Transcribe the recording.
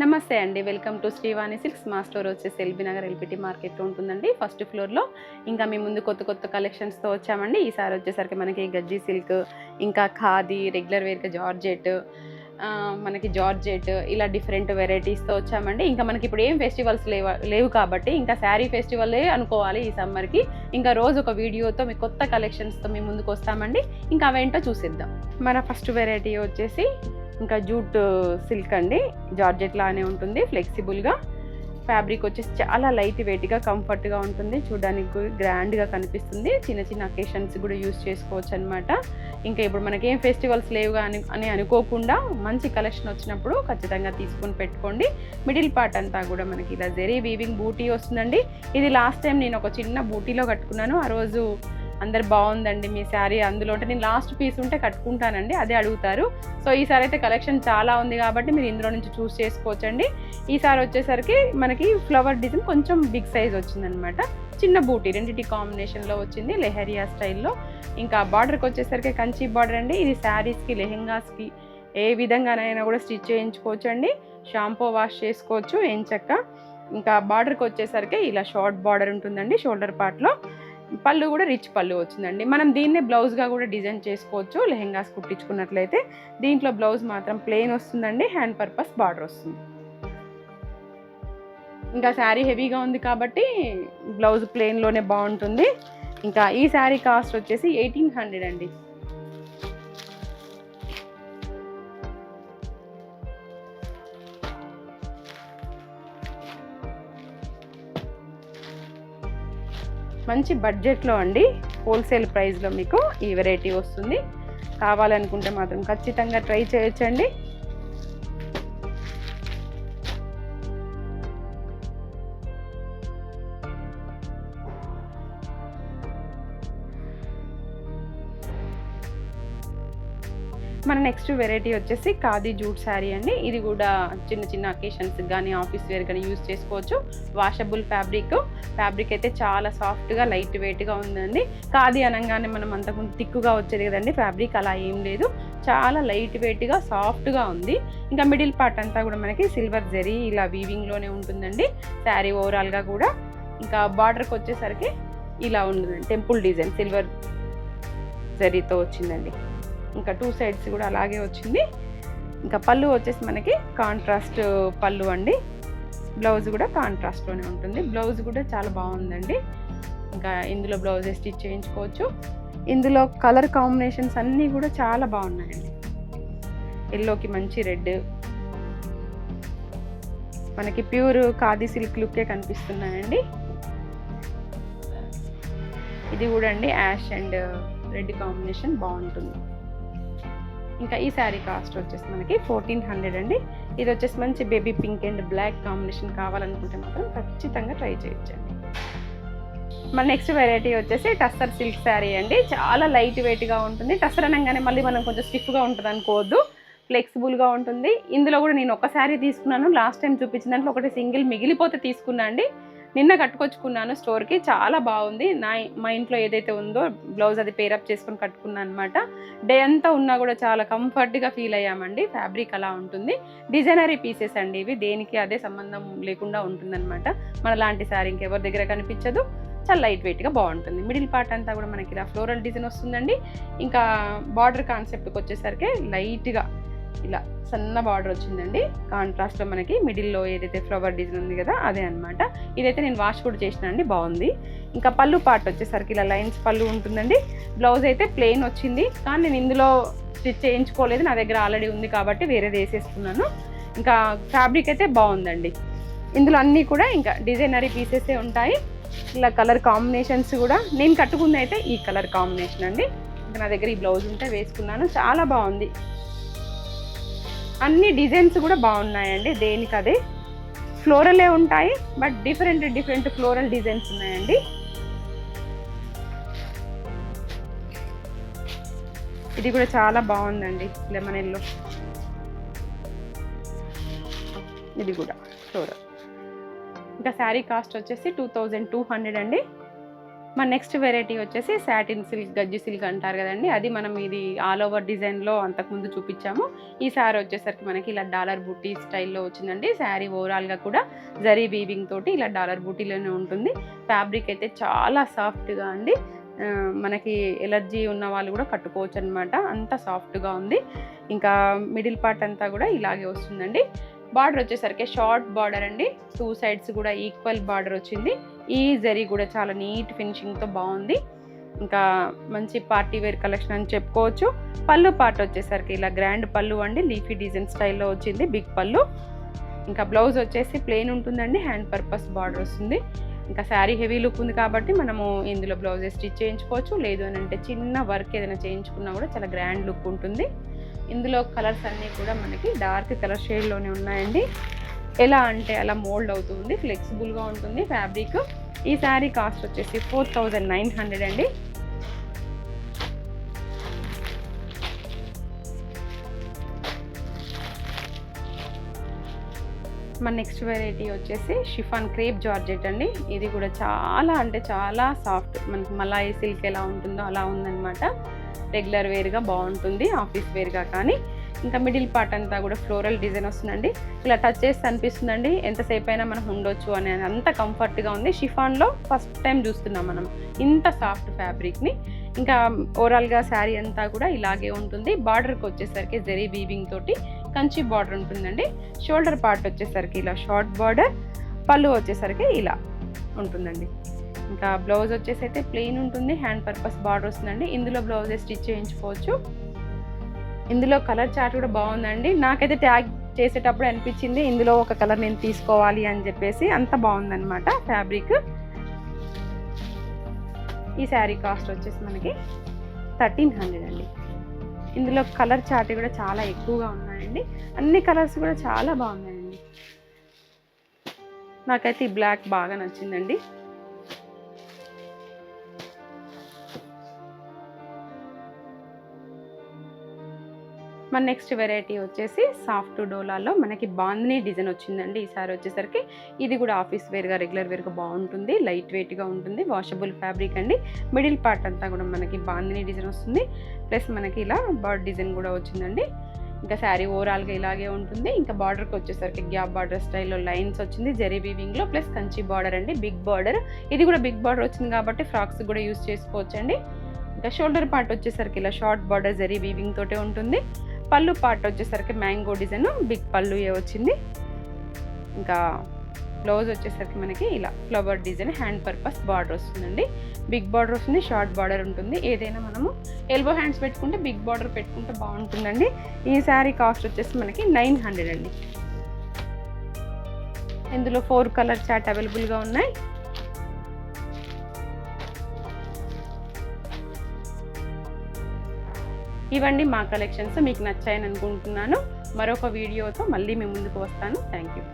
నమస్తే అండి, welcome to Srivani silks. మా స్టోర్ వచ్చేసి ఎల్బీ నగర్ ఎల్పిటి మార్కెట్లో ఉంటుందండి, ఫస్ట్ ఫ్లోర్లో. ఇంకా మీ ముందు కొత్త కొత్త కలెక్షన్స్తో వచ్చామండి. ఈసారి వచ్చేసరికి మనకి గజ్జీ సిల్క్, ఇంకా ఖాదీ, రెగ్యులర్ వేర్గా జార్జెట్, మనకి జార్జెట్ ఇలా డిఫరెంట్ వెరైటీస్తో వచ్చామండి. ఇంకా మనకి ఇప్పుడు ఏం ఫెస్టివల్స్ లేవు కాబట్టి ఇంకా శారీ ఫెస్టివల్లే అనుకోవాలి ఈ సమ్మర్కి. ఇంకా రోజు ఒక వీడియోతో మీ కొత్త కలెక్షన్స్తో మీ ముందుకు వస్తామండి. ఇంకా అవేంటో చూసిద్దాం. మన ఫస్ట్ వెరైటీ వచ్చేసి ఇంకా జూట్ సిల్క్ అండి. జార్జెట్ లానే ఉంటుంది, ఫ్లెక్సిబుల్గా. ఫ్యాబ్రిక్ వచ్చేసి చాలా లైట్ వెయిట్గా, కంఫర్ట్గా ఉంటుంది. చూడడానికి గ్రాండ్గా కనిపిస్తుంది. చిన్న చిన్న అకేషన్స్ కూడా యూస్ చేసుకోవచ్చు అనమాట. ఇంకా ఇప్పుడు మనకి ఏం ఫెస్టివల్స్ లేవు అని అనుకోకుండా మంచి కలెక్షన్ వచ్చినప్పుడు ఖచ్చితంగా తీసుకొని పెట్టుకోండి. మిడిల్ పార్ట్ అంతా కూడా మనకి ఇలా జెరీ వీవింగ్ బూటీ వస్తుందండి. ఇది లాస్ట్ టైం నేను ఒక చిన్న బూటీలో కట్టుకున్నాను. ఆ రోజు అందరు బాగుందండి మీ శారీ, అందులో అంటే నేను లాస్ట్ పీస్ ఉంటే కట్టుకుంటానండి, అదే అడుగుతారు. సో ఈసారి అయితే కలెక్షన్ చాలా ఉంది కాబట్టి మీరు ఇందులో నుంచి చూస్ చేసుకోవచ్చండి. ఈసారి వచ్చేసరికి మనకి ఫ్లవర్ డిజైన్ కొంచెం బిగ్ సైజ్ వచ్చిందనమాట. చిన్న బూటీ రెండింటి కాంబినేషన్లో వచ్చింది, లెహరియా స్టైల్లో. ఇంకా బార్డర్కి వచ్చేసరికి కంచి బార్డర్ అండి. ఇది శారీస్కి, లెహెంగాస్కి ఏ విధంగానైనా కూడా స్టిచ్ చేయించుకోవచ్చు అండి. షాంపూ వాష్ చేసుకోవచ్చు ఎంచక్క. ఇంకా బార్డర్కి వచ్చేసరికి ఇలా షార్ట్ బార్డర్ ఉంటుందండి షోల్డర్ పార్ట్లో. పళ్ళు కూడా రిచ్ పళ్ళు వచ్చిందండి. మనం దీన్నే బ్లౌజ్గా కూడా డిజైన్ చేసుకోవచ్చు లెహెంగాస్ కుట్టించుకున్నట్లయితే. దీంట్లో బ్లౌజ్ మాత్రం ప్లెయిన్ వస్తుందండి, హ్యాండ్ పర్పస్ బార్డర్ వస్తుంది. ఇంకా శారీ హెవీగా ఉంది కాబట్టి బ్లౌజ్ ప్లెయిన్లోనే బాగుంటుంది. ఇంకా ఈ శారీ కాస్ట్ వచ్చేసి 1800 అండి. మంచి బడ్జెట్లో అండి, హోల్సేల్ ప్రైస్లో మీకు ఈ వెరైటీ వస్తుంది. కావాలనుకుంటే మాత్రం ఖచ్చితంగా ట్రై చేయొచ్చండి. మన నెక్స్ట్ వెరైటీ వచ్చేసి ఖాదీ జూట్ శారీ అండి. ఇది కూడా చిన్న చిన్న అకేషన్స్ కానీ ఆఫీస్ వేర్ కానీ యూజ్ చేసుకోవచ్చు. వాషబుల్ ఫ్యాబ్రిక్ అయితే చాలా సాఫ్ట్గా లైట్ వెయిట్గా ఉందండి. ఖాదీ అనగానే మనం అంతకుముందు తిక్కుగా వచ్చేది కదండి ఫ్యాబ్రిక్, అలా ఏం లేదు, చాలా లైట్ వెయిట్గా సాఫ్ట్గా ఉంది. ఇంకా మిడిల్ పార్ట్ అంతా కూడా మనకి సిల్వర్ జెరీ ఇలా వీవింగ్లోనే ఉంటుందండి శారీ ఓవరాల్గా కూడా. ఇంకా బార్డర్కి వచ్చేసరికి ఇలా ఉంటుందండి, టెంపుల్ డిజైన్ సిల్వర్ జెరీతో వచ్చిందండి. ఇంకా 2 సైడ్స్ కూడా అలాగే వచ్చింది. ఇంకా పళ్ళు వచ్చేసి మనకి కాంట్రాస్ట్ పళ్ళు అండి. బ్లౌజ్ కూడా కాంట్రాస్ట్లోనే ఉంటుంది. బ్లౌజ్ కూడా చాలా బాగుందండి. ఇంకా ఇందులో బ్లౌజ్ స్టిచ్ చేయించుకోవచ్చు. ఇందులో కలర్ కాంబినేషన్స్ అన్నీ కూడా చాలా బాగున్నాయండి. ఎల్లోకి మంచి రెడ్, మనకి ప్యూర్ ఖాదీ సిల్క్ లుక్కే కనిపిస్తున్నాయండి. ఇది కూడా అండి యాష్ అండ్ రెడ్ కాంబినేషన్ బాగుంటుంది. ఇంకా ఈ శారీ కాస్ట్ వచ్చేసి మనకి 1400 అండి. ఇది వచ్చేసి మంచి baby pink and black combination కావాలనుకుంటే మాత్రం ఖచ్చితంగా ట్రై చేయొచ్చండి. మన నెక్స్ట్ వెరైటీ వచ్చేసి టస్సర్ సిల్క్ శారీ అండి. చాలా లైట్ వెయిట్గా ఉంటుంది. టస్సర్ అనగానే మళ్ళీ మనం కొంచెం స్టిఫ్గా ఉంటుంది అనుకోవద్దు, ఫ్లెక్సిబుల్గా ఉంటుంది. ఇందులో కూడా నేను ఒక శారీ తీసుకున్నాను, లాస్ట్ టైం చూపించిన దాంట్లో ఒకటి సింగిల్ మిగిలిపోతే తీసుకున్నా అండి. నిన్న కట్టుకొచ్చుకున్నాను స్టోర్కి, చాలా బాగుంది. మా ఇంట్లో ఏదైతే ఉందో బ్లౌజ్ అది పేరప్ చేసుకొని కట్టుకున్నాను అనమాట. డే అంతా ఉన్నా కూడా చాలా కంఫర్ట్గా ఫీల్ అయ్యామండి. ఫ్యాబ్రిక్ అలా ఉంటుంది. డిజైనరీ పీసెస్ అండి ఇవి, దేనికి అదే సంబంధం లేకుండా ఉంటుందన్నమాట. మన లాంటి శారీ ఇంకెవరి దగ్గర కనిపించదు. చాలా లైట్ వెయిట్గా బాగుంటుంది. మిడిల్ పార్ట్ అంతా కూడా మనకి ఇలా ఫ్లోరల్ డిజైన్ వస్తుందండి. ఇంకా బార్డర్ కాన్సెప్ట్కి వచ్చేసరికి లైట్గా ఇలా సన్న బార్డర్ వచ్చిందండి. కాంట్రాస్ట్లో మనకి మిడిల్లో ఏదైతే ఫ్లవర్ డిజైన్ ఉంది కదా అదే అనమాట. ఇదైతే నేను వాష్ కూడా చేసిన అండి, బాగుంది. ఇంకా పళ్ళు పార్ట్ వచ్చేసరికి ఇలా లైన్స్ పళ్ళు ఉంటుందండి. బ్లౌజ్ అయితే ప్లెయిన్ వచ్చింది, కానీ నేను ఇందులో స్టిచ్ చేయించుకోలేదు, నా దగ్గర ఆల్రెడీ ఉంది కాబట్టి వేరేది వేసేసుకున్నాను. ఇంకా ఫ్యాబ్రిక్ అయితే బాగుందండి. ఇందులో అన్నీ కూడా ఇంకా డిజైనరీ పీసెసే ఉంటాయి. ఇలా కలర్ కాంబినేషన్స్ కూడా నేను కట్టుకుంది అయితే ఈ కలర్ కాంబినేషన్ అండి. ఇంకా నా దగ్గర ఈ బ్లౌజ్ ఉంటే వేసుకున్నాను, చాలా బాగుంది. అన్ని డిజైన్స్ కూడా బాగున్నాయండి, దేనికి అదే ఫ్లోరలే ఉంటాయి, బట్ డిఫరెంట్ ఫ్లోరల్ డిజైన్స్ ఉన్నాయండి. ఇది కూడా చాలా బాగుందండి, లెమన్ ఎల్లో. ఇది కూడా ఫ్లోరల్. ఇంకా శారీ కాస్ట్ వచ్చేసి 2200 అండి. మన నెక్స్ట్ వెరైటీ వచ్చేసి సాటిన్ సిల్క్, గజ్జి సిల్క్ అంటారు కదండి, అది మనం ఇది ఆల్ ఓవర్ డిజైన్లో అంతకుముందు చూపించాము. ఈ శారీ వచ్చేసరికి మనకి ఇలా డాలర్ బూటీ స్టైల్లో వచ్చిందండి. శారీ ఓవరాల్గా కూడా జరీ వీవింగ్ తోటి ఇలా డాలర్ బూటీలోనే ఉంటుంది. ఫ్యాబ్రిక్ అయితే చాలా సాఫ్ట్గా అండి, మనకి ఎలర్జీ ఉన్న వాళ్ళు కూడా కట్టుకోవచ్చు అనమాట, అంత సాఫ్ట్గా ఉంది. ఇంకా మిడిల్ పార్ట్ అంతా కూడా ఇలాగే వస్తుందండి. బార్డర్ వచ్చేసరికి షార్ట్ బార్డర్ అండి, 2 సైడ్స్ కూడా ఈక్వల్ బార్డర్ వచ్చింది. ఈ జరీ కూడా చాలా నీట్ ఫినిషింగ్తో బాగుంది. ఇంకా మంచి పార్టీ వేర్ కలెక్షన్ అని చెప్పుకోవచ్చు. పళ్ళు పార్ట్ వచ్చేసరికి ఇలా గ్రాండ్ పళ్ళు అండి, లీఫీ డిజైన్ స్టైల్లో వచ్చింది, బిగ్ పళ్ళు. ఇంకా బ్లౌజ్ వచ్చేసి ప్లెయిన్ ఉంటుందండి, హ్యాండ్ పర్పస్ బార్డర్ వస్తుంది. ఇంకా శారీ హెవీ లుక్ ఉంది కాబట్టి మనము ఇందులో బ్లౌజెస్ స్టిచ్ చేయించుకోవచ్చు, లేదు అని అంటే చిన్న వర్క్ ఏదైనా చేయించుకున్నా కూడా చాలా గ్రాండ్ లుక్ ఉంటుంది. ఇందులో కలర్స్ అన్నీ కూడా మనకి డార్క్ కలర్ షేడ్లోనే ఉన్నాయండి. ఎలా అంటే అలా మోల్డ్ అవుతుంది, ఫ్లెక్సిబుల్గా ఉంటుంది ఫ్యాబ్రిక్. ఈ శారీ కాస్ట్ వచ్చేసి 4900 అండి. మన నెక్స్ట్ వెరైటీ వచ్చేసి షిఫాన్ క్రేప్ జార్జెట్ అండి. ఇది కూడా చాలా అంటే చాలా సాఫ్ట్, మనకి మలాయి సిల్క్ ఎలా ఉంటుందో అలా ఉందన్నమాట. రెగ్యులర్ వేర్గా బాగుంటుంది, ఆఫీస్ వేర్గా కానీ. ఇంకా మిడిల్ పార్ట్ అంతా కూడా ఫ్లోరల్ డిజైన్ వస్తుందండి. ఇలా టచ్ చేస్తే అనిపిస్తుందండి ఎంతసేపు అయినా మనం ఉండొచ్చు అని, అంత కంఫర్ట్గా ఉంది. షిఫాన్లో ఫస్ట్ టైం చూస్తున్నాం మనం ఇంత సాఫ్ట్ ఫ్యాబ్రిక్ని. ఇంకా ఓవరాల్గా శారీ అంతా కూడా ఇలాగే ఉంటుంది. బార్డర్కి వచ్చేసరికి జరీ వీవింగ్ తోటి కంచి బార్డర్ ఉంటుందండి. షోల్డర్ పార్ట్ వచ్చేసరికి ఇలా షార్ట్ బార్డర్, పళ్ళు వచ్చేసరికి ఇలా ఉంటుందండి. ఇంకా బ్లౌజ్ వచ్చేసి అయితే ప్లెయిన్ ఉంటుంది, హ్యాండ్ పర్పస్ బార్డర్ వస్తుందండి. ఇందులో బ్లౌజ్ స్టిచ్ చేయించుకోవచ్చు. ఇందులో కలర్ చార్ట్ కూడా బాగుందండి. నాకైతే ట్యాగ్ చేసేటప్పుడు అనిపించింది ఇందులో ఒక కలర్ నేను తీసుకోవాలి అని చెప్పేసి, అంత బాగుందన్నమాట ఫ్యాబ్రిక్. ఈ శారీ కాస్ట్ వచ్చేసి మనకి 1300 అండి. ఇందులో కలర్ చార్ట్ కూడా చాలా ఎక్కువగా ఉన్నాయండి, అన్ని కలర్స్ కూడా చాలా బాగున్నాయండి. నాకైతే ఈ బ్లాక్ బాగా నచ్చిందండి. మన నెక్స్ట్ వెరైటీ వచ్చేసి సాఫ్ట్ డోలాలో మనకి బాందినీ డిజైన్ వచ్చిందండి. ఈసారి వచ్చేసరికి ఇది కూడా ఆఫీస్ వేర్గా రెగ్యులర్ వేర్గా బాగుంటుంది, లైట్ వెయిట్గా ఉంటుంది, వాషబుల్ ఫ్యాబ్రిక్ అండి. మిడిల్ పార్ట్ అంతా కూడా మనకి బాందినీ డిజైన్ వస్తుంది, ప్లస్ మనకి ఇలా బర్డ్ డిజైన్ కూడా వచ్చిందండి. ఇంకా శారీ ఓవరాల్గా ఇలాగే ఉంటుంది. ఇంకా బార్డర్కి వచ్చేసరికి గ్యాప్ బార్డర్ స్టైల్లో లైన్స్ వచ్చింది, జరీ వీవింగ్లో, ప్లస్ కంచి బార్డర్ అండి, బిగ్ బార్డర్. ఇది కూడా బిగ్ బార్డర్ వచ్చింది కాబట్టి ఫ్రాక్స్ కూడా యూజ్ చేసుకోవచ్చండి. ఇంకా షోల్డర్ పార్ట్ వచ్చేసరికి ఇలా షార్ట్ బార్డర్ జరీ వీవింగ్ తోటే ఉంటుంది. పళ్ళు పార్ట్ వచ్చేసరికి మ్యాంగో డిజైన్, బిగ్ పళ్ళు వచ్చింది. ఇంకా బ్లౌజ్ వచ్చేసరికి మనకి ఇలా flower design, hand purpose border వస్తుందండి. బిగ్ బార్డర్ వస్తుంది, షార్ట్ బార్డర్ ఉంటుంది. ఏదైనా మనము ఎల్బో హ్యాండ్స్ పెట్టుకుంటే బిగ్ బార్డర్ పెట్టుకుంటే బాగుంటుందండి. ఈ శారీ కాస్ట్ వచ్చేసి మనకి 900 అండి. ఇందులో 4 కలర్ చార్ట్ అవైలబుల్గా ఉన్నాయి. ఇవండి మా కలెక్షన్స్, మీకు నచ్చాయని అనుకుంటున్నాను. మరొక వీడియోతో మళ్ళీ మీ ముందుకు వస్తాను. Thank you.